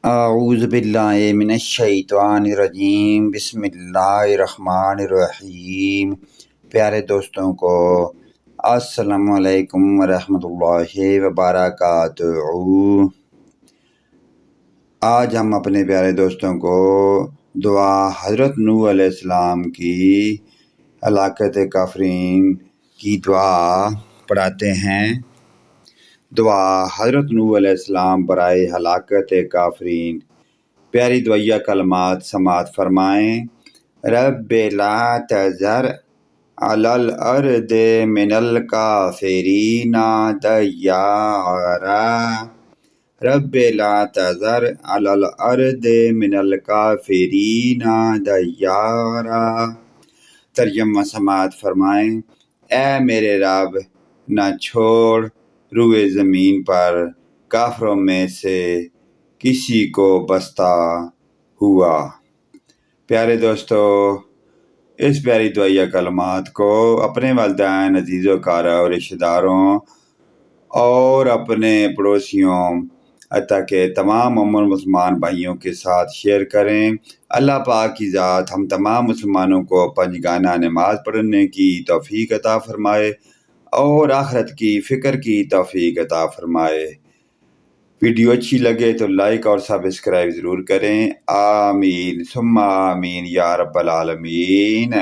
اعوذ باللہ من الشیطان الرجیم، بسم اللہ الرحمن الرحیم۔ پیارے دوستوں کو السلام علیکم ورحمۃ اللہ وبرکاتہ۔ آج ہم اپنے پیارے دوستوں کو دعا حضرت نوح علیہ السلام کی ہلاکت کافرین کی دعا پڑھاتے ہیں۔ دعا حضرت نوح علیہ السلام برائے ہلاکت کافرین۔ پیاری دعائیہ کلمات سماعت فرمائیں۔ رب لا تذر علی الارض من الکافرین دیارا، رب لا تذر علی الارض من الکافرین دیارا۔ ترجمہ سماعت فرمائیں۔ اے میرے رب، نہ چھوڑ روئے زمین پر کافروں میں سے کسی کو بستا ہوا۔ پیارے دوستو، اس پیاری دعائیہ کلمات کو اپنے والدین، عزیز و کارہ اور رشتہ داروں اور اپنے پڑوسیوں حتیٰ کہ تمام مسلمان بھائیوں کے ساتھ شیئر کریں۔ اللہ پاک کی ذات ہم تمام مسلمانوں کو پنجگانہ نماز پڑھنے کی توفیق عطا فرمائے اور آخرت کی فکر کی توفیق عطا فرمائے۔ ویڈیو اچھی لگے تو لائک اور سبسکرائب ضرور کریں۔ آمین ثم آمین یا رب العالمین۔